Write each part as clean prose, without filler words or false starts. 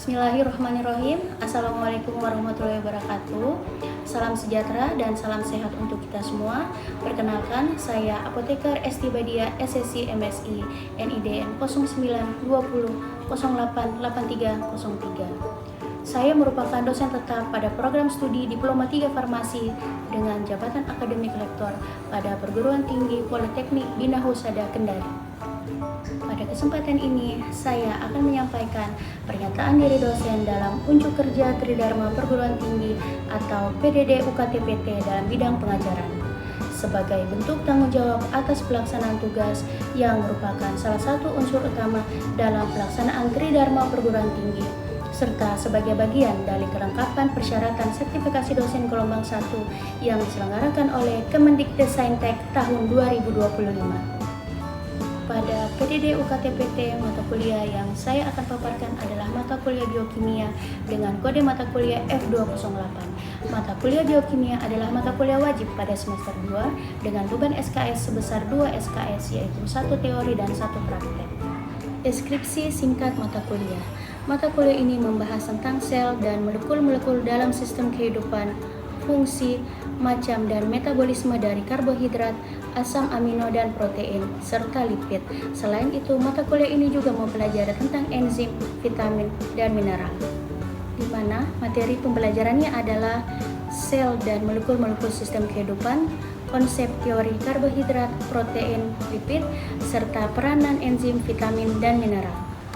Bismillahirrahmanirrahim. Assalamualaikum warahmatullahi wabarakatuh. Salam sejahtera dan salam sehat untuk kita semua. Perkenalkan, saya Apoteker Esti Badia, SSC MSI, NIDN 0920088303. Saya merupakan dosen tetap pada program studi Diploma 3 Farmasi dengan jabatan akademik lektor pada Perguruan Tinggi Politeknik Bina Husada Kendari. Pada kesempatan ini, saya akan menyampaikan pernyataan diri dosen dalam Unjuk Kerja Tridharma Perguruan Tinggi atau PDD UKT-PT dalam bidang pengajaran sebagai bentuk tanggung jawab atas pelaksanaan tugas yang merupakan salah satu unsur utama dalam pelaksanaan Tridharma Perguruan Tinggi serta sebagai bagian dari kelengkapan persyaratan sertifikasi dosen gelombang 1 yang diselenggarakan oleh Kemendikbudristek tahun 2025. Pada PDD UKT-PT, mata kuliah yang saya akan paparkan adalah mata kuliah biokimia dengan kode mata kuliah F208. Mata kuliah biokimia adalah mata kuliah wajib pada semester 2 dengan beban SKS sebesar 2 SKS, yaitu 1 teori dan 1 praktek. Deskripsi singkat mata kuliah. Mata kuliah ini membahas tentang sel dan molekul-molekul dalam sistem kehidupan, fungsi, macam dan metabolisme dari karbohidrat, asam amino dan protein, serta lipid. Selain itu, mata kuliah ini juga mempelajari tentang enzim, vitamin, dan mineral. Di mana materi pembelajarannya adalah sel dan molekul-molekul sistem kehidupan, konsep teori karbohidrat, protein, lipid, serta peranan enzim, vitamin, dan mineral.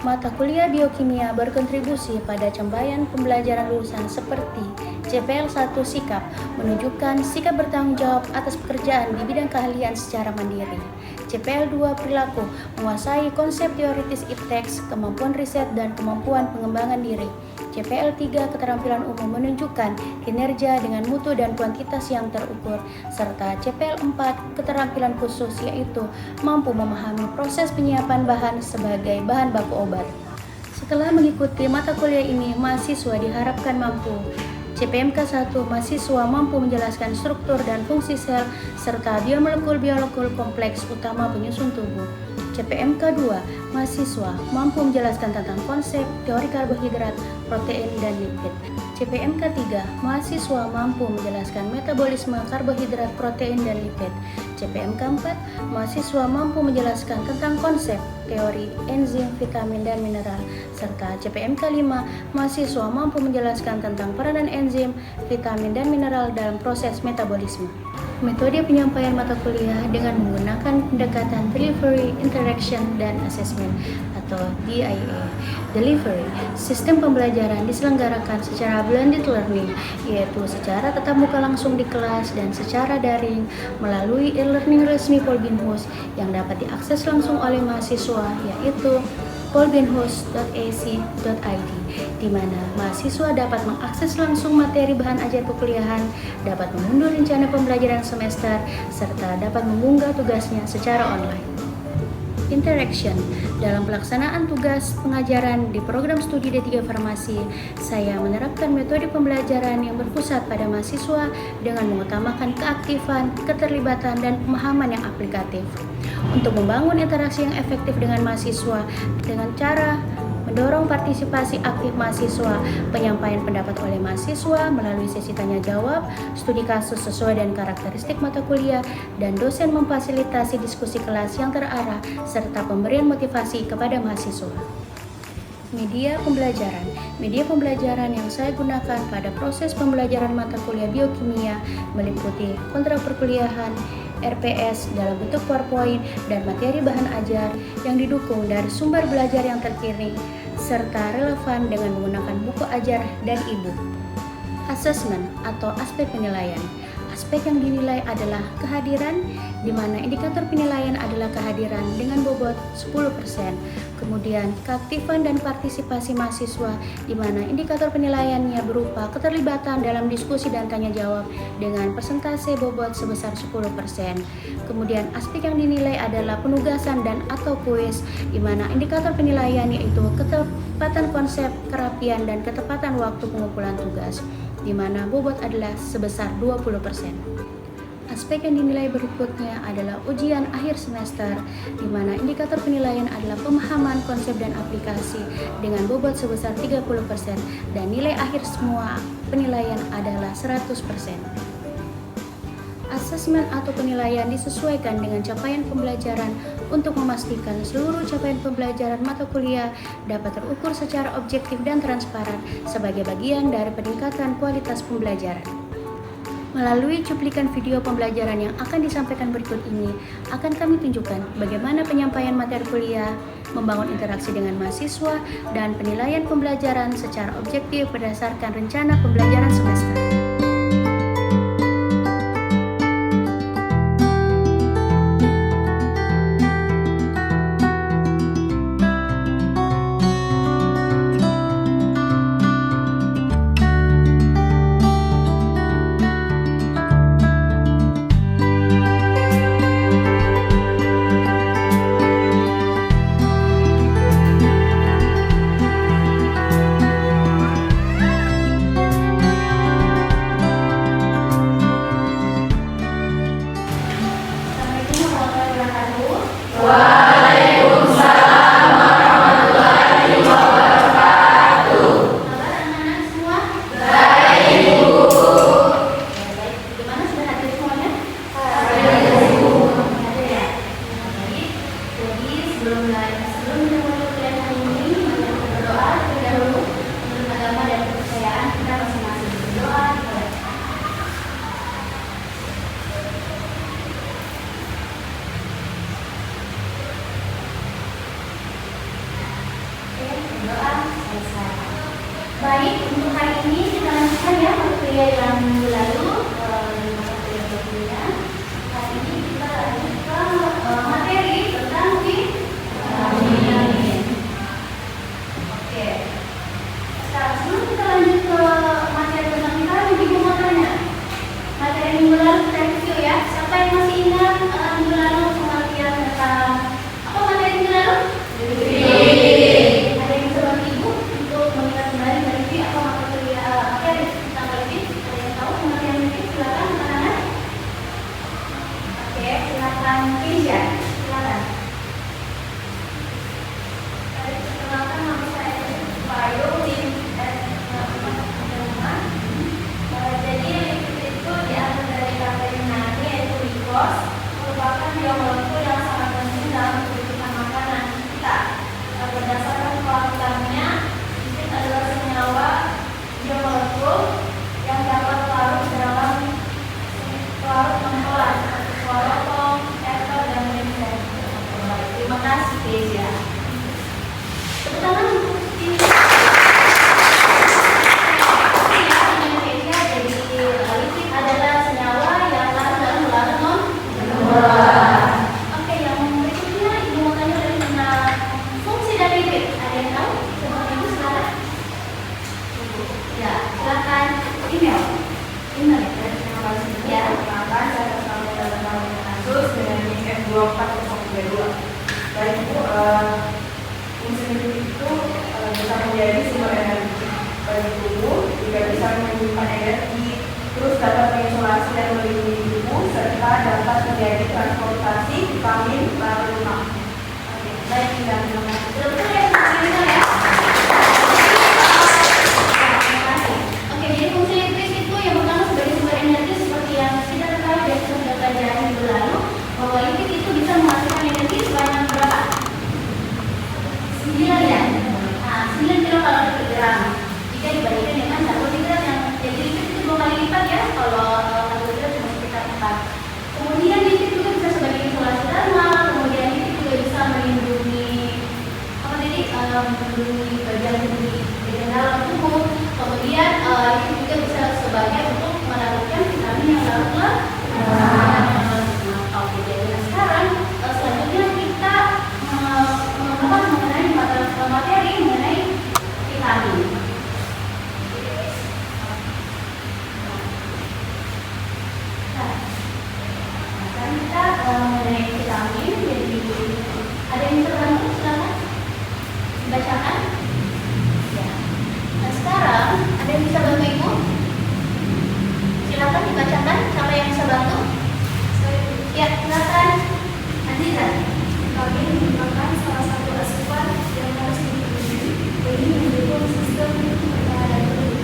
Mata kuliah biokimia berkontribusi pada cambaian pembelajaran lulusan seperti CPL 1 sikap, menunjukkan sikap bertanggung jawab atas pekerjaan di bidang keahlian secara mandiri. CPL 2 perilaku, menguasai konsep teoritis ipteks, kemampuan riset dan kemampuan pengembangan diri. CPL 3 keterampilan umum menunjukkan kinerja dengan mutu dan kuantitas yang terukur, serta CPL 4 keterampilan khusus yaitu mampu memahami proses penyiapan bahan sebagai bahan baku obat. Setelah mengikuti mata kuliah ini, mahasiswa diharapkan mampu CPMK 1, mahasiswa mampu menjelaskan struktur dan fungsi sel serta biomolekul kompleks utama penyusun tubuh. CPMK 2, mahasiswa mampu menjelaskan tentang konsep, teori karbohidrat, protein, dan lipid. CPMK 3, mahasiswa mampu menjelaskan metabolisme karbohidrat, protein, dan lipid. CPMK 4, mahasiswa mampu menjelaskan tentang konsep, teori, enzim, vitamin, dan mineral. Serta CPMK 5, mahasiswa mampu menjelaskan tentang peranan enzim, vitamin, dan mineral dalam proses metabolisme. Metode penyampaian mata kuliah dengan menggunakan pendekatan Delivery, Interaction, dan Assessment atau DIA. Delivery, sistem pembelajaran diselenggarakan secara blended learning, yaitu secara tatap muka langsung di kelas dan secara daring melalui e-learning resmi Polbinhus yang dapat diakses langsung oleh mahasiswa, yaitu polbinhus.ac.id, di mana mahasiswa dapat mengakses langsung materi bahan ajar perkuliahan, dapat mengunduh rencana pembelajaran semester, serta dapat mengunggah tugasnya secara online. Interaction. Dalam pelaksanaan tugas pengajaran di program studi D3 Farmasi, saya menerapkan metode pembelajaran yang berpusat pada mahasiswa dengan mengutamakan keaktifan, keterlibatan, dan pemahaman yang aplikatif. Untuk membangun interaksi yang efektif dengan mahasiswa dengan cara mendorong partisipasi aktif mahasiswa, penyampaian pendapat oleh mahasiswa melalui sesi tanya jawab, studi kasus sesuai dengan karakteristik mata kuliah, dan dosen memfasilitasi diskusi kelas yang terarah, serta pemberian motivasi kepada mahasiswa. Media pembelajaran yang saya gunakan pada proses pembelajaran mata kuliah biokimia meliputi kontrak perkuliahan, RPS dalam bentuk PowerPoint, dan materi bahan ajar yang didukung dari sumber belajar yang terkini serta relevan dengan menggunakan buku ajar dan e-book. Assessment atau aspek penilaian. Aspek yang dinilai adalah kehadiran, di mana indikator penilaian adalah kehadiran dengan bobot 10%. Kemudian keaktifan dan partisipasi mahasiswa, di mana indikator penilaiannya berupa keterlibatan dalam diskusi dan tanya jawab dengan persentase bobot sebesar 10%. Kemudian aspek yang dinilai adalah penugasan dan atau kuis, di mana indikator penilaian yaitu ketepatan konsep, kerapian, dan ketepatan waktu pengumpulan tugas, di mana bobot adalah sebesar 20%. Aspek yang dinilai berikutnya adalah ujian akhir semester, di mana indikator penilaian adalah pemahaman, konsep, dan aplikasi dengan bobot sebesar 30% dan nilai akhir semua penilaian adalah 100%. Asesmen atau penilaian disesuaikan dengan capaian pembelajaran untuk memastikan seluruh capaian pembelajaran mata kuliah dapat terukur secara objektif dan transparan sebagai bagian dari peningkatan kualitas pembelajaran. Melalui cuplikan video pembelajaran yang akan disampaikan berikut ini, akan kami tunjukkan bagaimana penyampaian materi kuliah, membangun interaksi dengan mahasiswa, dan penilaian pembelajaran secara objektif berdasarkan rencana pembelajaran semester. Baik, untuk hari ini kita lanjutkan ya mata kuliah yang minggu lalu, mata kuliah berikutnya. Hari ini kita lanjutkan materi tentang vitamin. Oke. Sekarang sebelum kita lanjut ke materi tentang vitamin, ibu mau tanya. Materi minggu lalu kita review ya. Siapa yang masih ingat minggu lalu pengertian tentang apa materi minggu lalu? Ada yang bisa bantu ibu untuk mengingat kembali dari apa materi tentang lebih? Ada yang tahu pengertian lebih? Silakan anak-anak. Oke, silakan Keisha. Silakan. Perkenalkan nama saya Bayu Jadi lipid itu diambil dari kata Yunani yaitu likos, merupakan biomolekul yang sangat penting dalam kebutuhan makanan kita. Berdasarkan kelakuannya, lipid adalah senyawa biomolekul yang dapat larut dalam larut mempelan seperti kloroform, ether, dan lain-lain. Terima kasih, Keisha. Tepuk tangan untuk ini. Lipid adalah senyawa yang larut dalam larut non-mempelan. Oke, yang berikutnya ibu mau tanya dari tentang fungsi dari lipid. Ada yang tahu? Seperti itu silakan. Ya, silakan email. Email ya. Perkenalkan, saya bersama dalam kasus dengan NIM F24032. Baik Bu, fungsi lipid itu bisa menjadi sumber energi bagi tubuh, juga bisa menyimpan energi, terus dapat mengisolasi dan melindungi tubuh, serta dapat menjadi transportasi vitamin melalui lemak. Oke, baik, terima kasih. Betul ya, fungsi ya. Oke, jadi fungsi lipid itu yang pertama sebagai sumber energi seperti yang kita ketahui dan sudah pelajari minggu lalu, bahwa lipid itu bisa menghasilkan energi sebanyak berapa? 9 ya. Nah, 9 kilokalori per gram. Jika dibandingkan dengan karbohidrat yang jadi lipid itu 2 kali lipat ya. Kalau karbohidrat cuma sekitar 4. Kemudian lipid juga bisa sebagai isolasi thermal. Kemudian lipid juga bisa melindungi apa tadi? Melindungi bagian dalam tubuh. Kemudian lipid juga bisa sebagai untuk melarutkan vitamin yang larut lemak. Oke, jadi sekarang selanjutnya kita membahas mengenai materi mengenai vitamin. Sekarang kita mengenai vitamin. Jadi ada yang terbantu silakan dibacakan. Ya. Nah sekarang ada yang bisa bantu ibu? Silakan dibacakan. Siapa yang bisa bantu? Ya, silakan Aziza. Kami merupakan salah satu asupan yang harus dipenuhi bagi mendukung sistem pertahanan tubuh.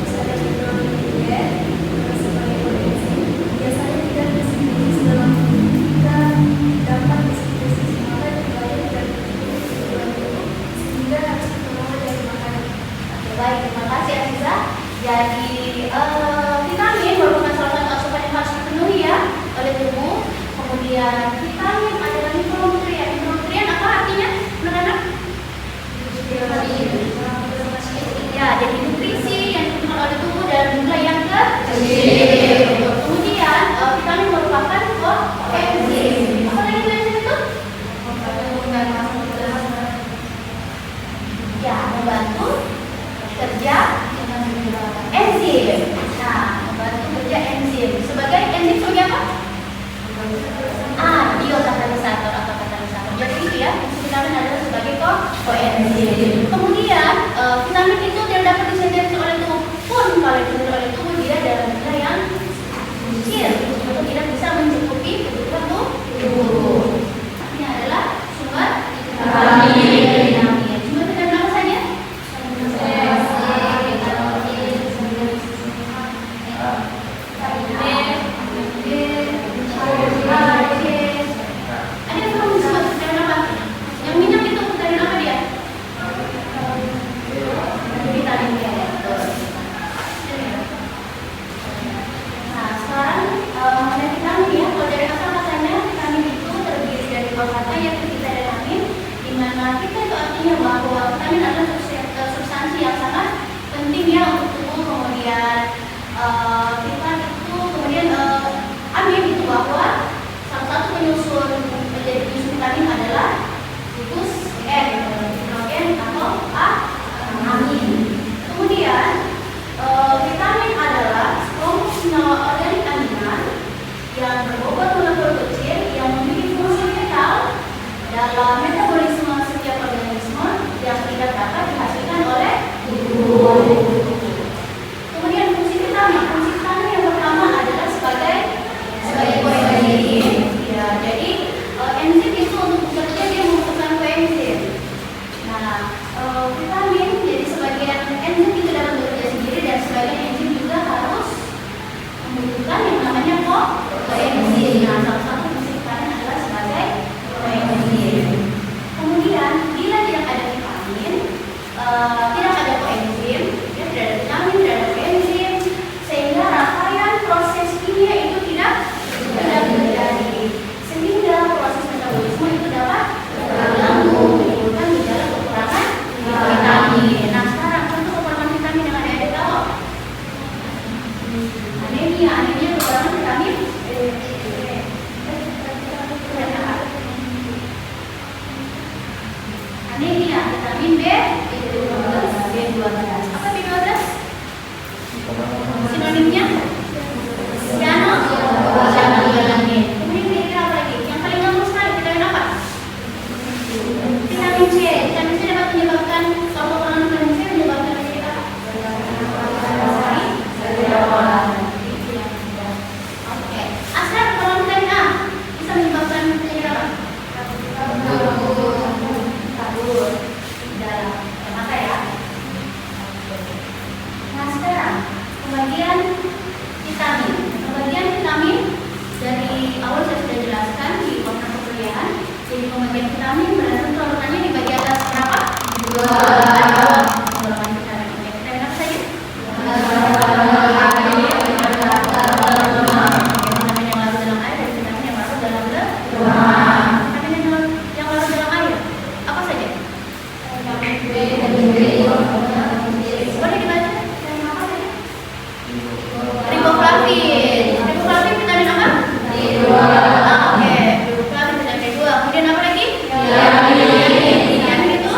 Ada vitamin D sebagai koenzim biasanya tidak tersintesis dalam tubuh kita dapat disintesis oleh baik dan tubuh sehingga harus diperoleh dari makanan. Oke, baik, terima kasih Aziza. Jadi vitamin merupakan salah satu asupan yang harus dipenuhi ya oleh tubuh. Kemudian vitamin adalah mikronutrien. Mikronutrien apa artinya, anak-anak? Ya, jadi nutrisi yang dibutuhkan oleh tubuh dalam jumlah yang kecil. Kemudian vitamin merupakan koenzim. Apa lagi koenzim itu? Ya, membantu kerja enzim. Nah, membantu kerja enzim. Sebagai enzim sebagai apa? Biokatalisator atau katalisator. Jadi itu ya, vitamin adalah sebagai koenzim. Kemudian vitamin itu tidak dapat disintesis oleh tubuh pun kalau disintesis oleh tubuh dia dalam jumlah yang kecil atau tidak bisa mencukupi kebutuhan tubuh. Ini adalah sumber vitamin. Sumber vitamin apa saja? Ada yang belum disebut vitamin apa? Yang minyak itu vitamin apa dia? Vitamin D. Nah, sekarang mengenai vitamin ya, kalau dari asal katanya vitamin itu terdiri dari dua kata yaitu vita dan amin, di mana vita itu artinya bahwa vitamin adalah substansi yang sangat penting ya untuk tubuh. Kemudian vita itu kemudian amin itu bahwa salah satu penyusun menjadi penyusun vitamin adalah gugus N, hidrogen atau amin. Kemudian vitamin adalah kelompok senyawa organik aminan yang berbobot molekul kecil yang memiliki fungsi vital dalam metabolisme setiap organisme yang tidak dapat dihasilkan oleh tubuh. Kemudian fungsi vitamin yang pertama adalah sebagai koenzim. Ya, jadi enzim itu untuk bekerja dia membutuhkan koenzim. Nah, vitamin jadi sebagian enzim itu dapat bekerja sendiri dan sebagian enzim juga harus membutuhkan yang namanya koenzim. Nah, salah satu fungsi vitamin adalah sebagai koenzim. Kemudian bila tidak ada vitamin, tidak ada koenzim, ya, tidak ada vitamin, tidak ada koenzim, sehingga rangkaian proses kimia itu tidak terjadi, sehingga proses metabolisme itu dapat terganggu, menimbulkan gejala kekurangan vitamin. Nah, sekarang contoh kekurangan vitamin yang ada tahu? Anemia kekurangan vitamin anemia vitamin B12. Apa B12? Sinonimnya? Cyanogalamin. Kemudian kira-kira apa lagi? Yang paling gampang sekali vitamin apa? Vitamin C. Vitamin C dapat menyebabkan kalau kekurangan vitamin C menyebabkan penyakit apa? Oke. Asal kekurangan vitamin A bisa menyebabkan penyakit apa? Kabur dalam mata ya. Nah, sekarang pembagian vitamin dari awal saya sudah jelaskan di kontrak perkuliahan. Jadi pembagian vitamin berdasarkan urutannya dibagi atas berapa? 2 golongan vitamin. Oke, vitamin apa saja? Vitamin yang larut dalam air dan vitamin yang larut dalam lemak. Vitamin yang larut dalam air apa saja? Boleh dibaca? Vitamin apa saja? Riboflavin. Riboflavin vitamin apa? Oke, riboflavin vitamin B2. Kemudian apa lagi? Niamin itu?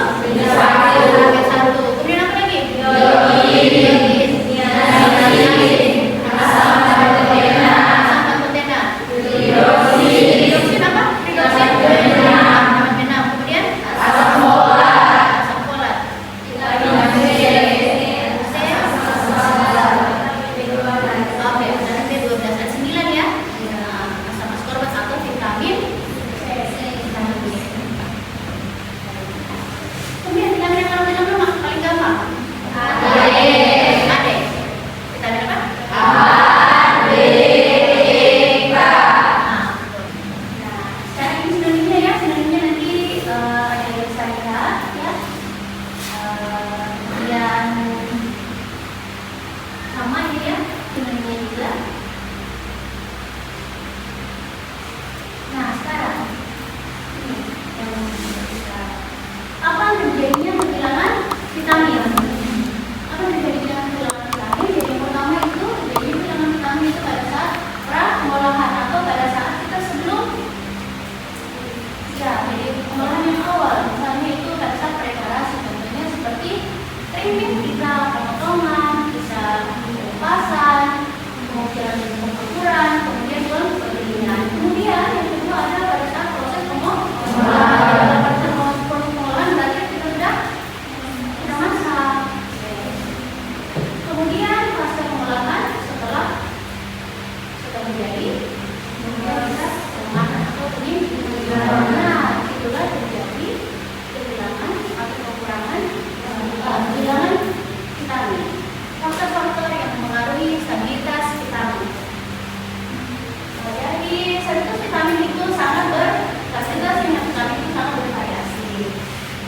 ini bisa pemotongan, bisa pengupasan, kemudian pengukuran, kemudian penggilingan. Kemudian yang kedua ada pada saat proses pengolahan. Pada saat proses pengolahan berarti kita sudah masak. Kemudian pasca pengolahan setelah menjadi, kemudian kita memasak atau penyimpanan. Nah, itulah terjadi kehilangan atau kekurangan kehilangan vitamin. Faktor-faktor yang mempengaruhi stabilitas vitamin. Jadi stabilitas vitamin itu sangat vitamin itu sangat bervariasi.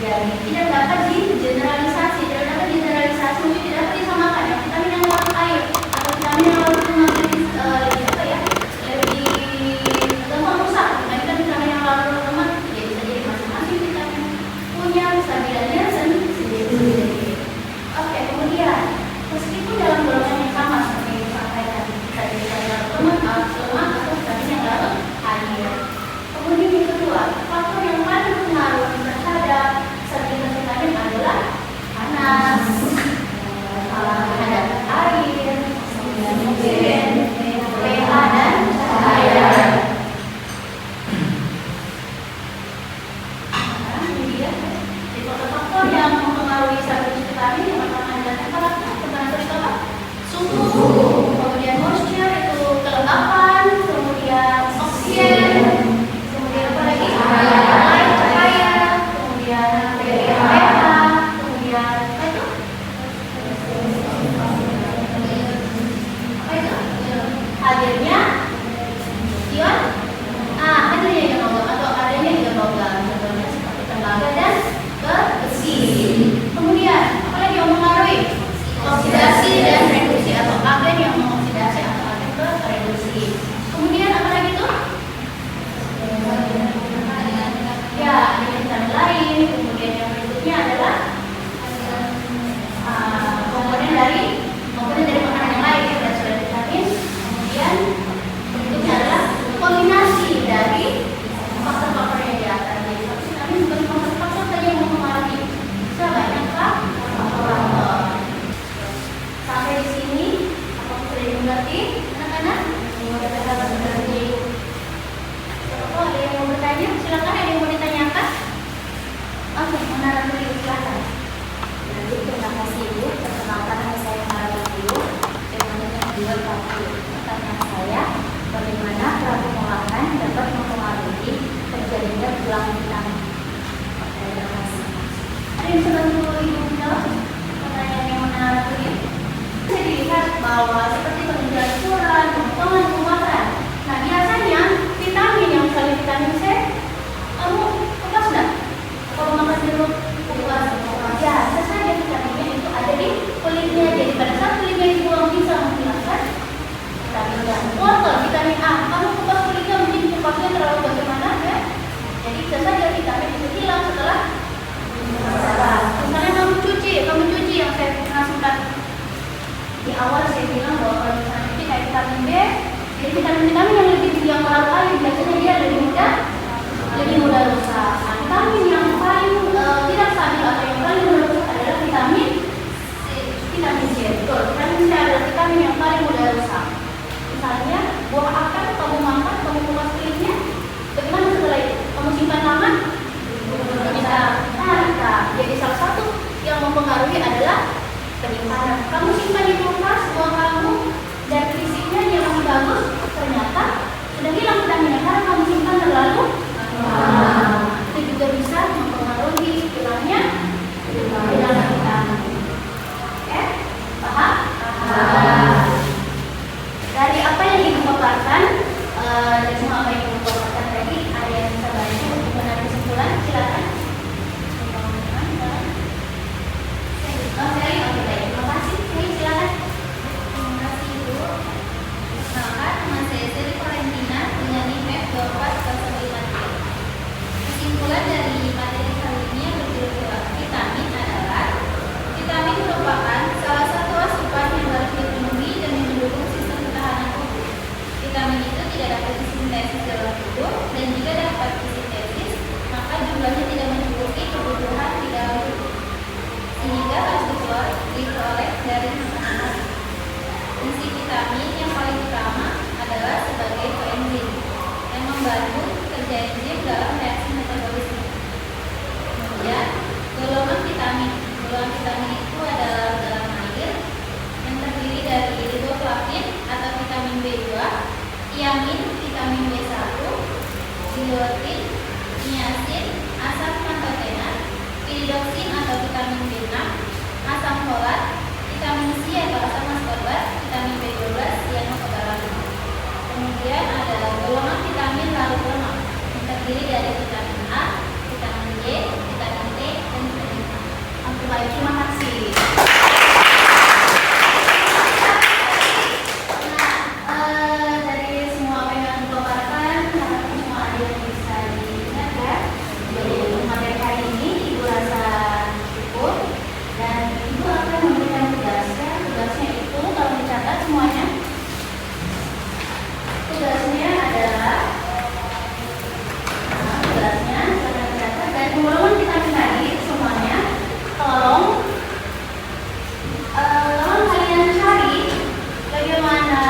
Jadi tidak dapat digeneralisasi, mungkin tidak dapat disamakan ya vitamin yang larut air atau vitamin yang larut lebih gampang rusak dibandingkan vitamin yang larut lemak. Jadi bisa jadi masing-masing vitamin punya kestabilannya sendiri. Oke, kemudian meskipun dalam golongan yang sama seperti yang disampaikan, bisa jadi vitamin larut lemak atau vitamin yang larut air. Kemudian yang kedua, faktor yang paling berpengaruh terhadap stabilitas vitamin adalah panas, terhadap air, kemudian pH dan cahaya. Ini dia. Jadi faktor-faktor yang mempengaruhi stabilitas vitamin yang pertama adalah temperatur itu apa? Suhu, kemudian moisture itu kelembapan, kemudian oksigen, kemudian apa lagi? Cahaya, kemudian pH, kemudian apa itu? Hadirnya ion, hadirnya ion logam atau adanya ion logam, contohnya seperti tembaga dan besi. Kemudian apalagi yang mempengaruhi oksidasi dan reduksi atau agen yang mengoksidasi atau agen reduksi. Kemudian apalagi itu? Ya, ada vitamin lain. Kemudian yang berikutnya adalah komponen dari makanan yang lain, dan sudah vitamin. Kemudian berikutnya adalah kombinasi dari faktor-faktor yang di atas. Jadi vitamin bukan faktor saja yang mempengaruhi, bisa banyak faktor. Sampai di sini, apakah sudah dimengerti, anak-anak? Kalau ada yang mau bertanya, silakan. Ada yang mau ditanyakan? Oke, menara dulu, silakan. Jadi terima kasih Ibu, perkenalkan nama saya Mara Ibu. Temanya kedua tadi. Pertanyaan saya, bagaimana prabu pengolahan dapat mempengaruhi terjadinya tulang vitamin? Terima kasih. Ada yang bisa bantu Ibu menjawab pertanyaan yang menarik ini? Bisa dilihat bahwa seperti penunjukan ukuran, pemotongan, penguatan. Nah, biasanya vitamin yang misalnya vitamin C, kamu kupas nggak? Kalau makan jeruk kupas, biasa saja vitaminnya itu ada di kulitnya. Jadi pada saat kulitnya dibuang bisa menghilangkan vitamin yang kotor, vitamin A. Kamu kupas kulitnya mungkin kupasnya terlalu bagaimana ya? Jadi bisa saja vitamin itu hilang setelah misalnya kamu cuci yang saya pernah sempat di awal saya bilang bahwa kalau misalnya cuci kayak vitamin B, jadi vitamin-vitamin yang lebih tinggi yang larut air biasanya dia lebih mudah rusak. Nah, vitamin yang paling tidak stabil atau yang paling mudah rusak adalah vitamin C. Betul, vitamin C adalah vitamin yang paling mudah rusak. Misalnya buah akar kamu makan, kamu kupas kulitnya, bagaimana setelah itu? Kamu simpan lama? Bisa. Jadi salah satu yang mempengaruhi adalah penyimpanan. Kamu simpan di kulkas buah kamu dan fisiknya dia masih bagus, ternyata sudah hilang vitaminnya karena kamu simpan terlalu lama. Itu juga bisa mempengaruhi hilangnya vitamin. Oke, paham? Dari apa yang Ibu paparkan, dari semua apa yang Ibu paparkan tadi, ada yang bisa bantu untuk menarik kesimpulan? Silakan. Oke, baik. Terima kasih. Silakan. golongan vitamin itu adalah dalam air yang terdiri dari riboflavin atau vitamin B2, tiamin, vitamin B1, biotin, niacin, asam pantotena, piridoksin atau vitamin B6, asam folat, vitamin C atau asam ascorbat, vitamin B12, cyanocobalamin. Kemudian ada golongan vitamin larut lemak yang terdiri dari vitamin A, vitamin D, vitamin T, dan vitamin K. Oke, baik, terima kasih. Nah, dari semua apa yang aku paparkan, harapnya semua ada yang bisa diingat ya. Jadi untuk materi hari ini Ibu rasa cukup dan Ibu akan memberikan tugasnya. Tugasnya itu kalau dicatat semuanya. Tugasnya adalah tugasnya akan dicatat dan teman-teman kita tadi semuanya tolong kalian cari bagaimana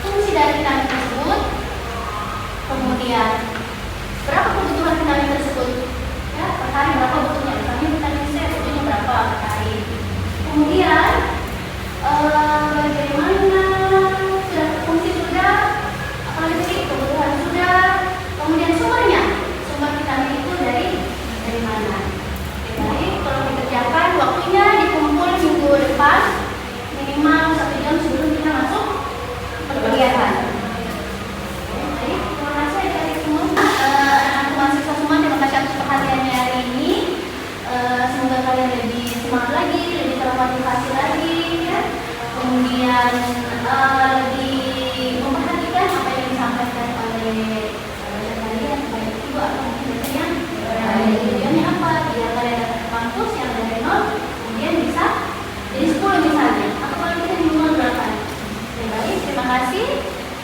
fungsi dari vitamin tersebut, kemudian berapa kebutuhan vitamin tersebut ya, per hari berapa butuhnya, misalnya vitamin C butuhnya berapa per hari, kemudian bagaimana fungsi sudah, apalagi kebutuhan sudah, kemudian sumber vitamin itu dari mana. Jadi kalau dikerjakan waktunya dikumpul minggu depan minimal 1 jam sebelum kita masuk perkuliahan. Baik, terima kasih dari semua anak-anak mahasiswa semua, terima kasih atas perhatiannya hari ini. Semoga kalian lebih semangat lagi, lebih termotivasi lagi ya. Kemudian lebih memperhatikan apa yang disampaikan oleh kalian, baik ibu atau mungkin biasanya tujuannya apa, biar kalian dapat kampus yang dari 0 kemudian bisa jadi 10 misalnya, atau kalau kita minimal 8. Baik, terima kasih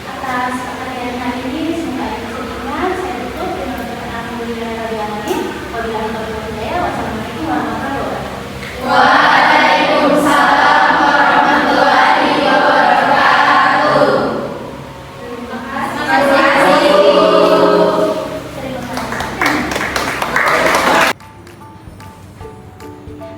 atas perhatian hari ini. Semoga ada kesimpulan. Saya tutup dengan ucapan alhamdulillah rabbil alamin. Wabillahi taufiq wal hidayah. Wassalamualaikum warahmatullahi wabarakatuh. Waalaikumsalam warahmatullahi wabarakatuh. Terima kasih.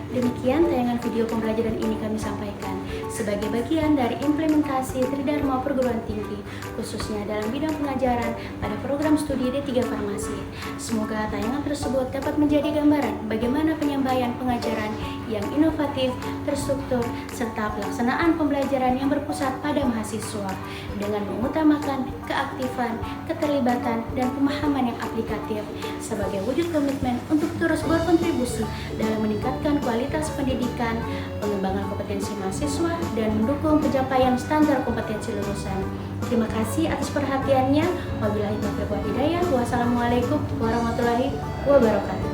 Demikian tayangan video pembelajaran ini kami sampaikan sebagai bagian dari implementasi Tridharma Perguruan Tinggi, khususnya dalam bidang pengajaran pada program studi D3 Farmasi. Semoga tayangan tersebut dapat menjadi gambaran bagaimana penyampaian pengajaran yang inovatif, terstruktur, serta pelaksanaan pembelajaran yang berpusat pada mahasiswa dengan mengutamakan keaktifan, keterlibatan, dan pemahaman yang aplikatif sebagai wujud komitmen untuk terus berkontribusi dalam meningkatkan kualitas pendidikan, pengembangan kompetensi mahasiswa, dan mendukung pencapaian standar kompetensi lulusan. Terima kasih atas perhatiannya. Wabillahi taufiq wal hidayah. Wassalamualaikum warahmatullahi wabarakatuh.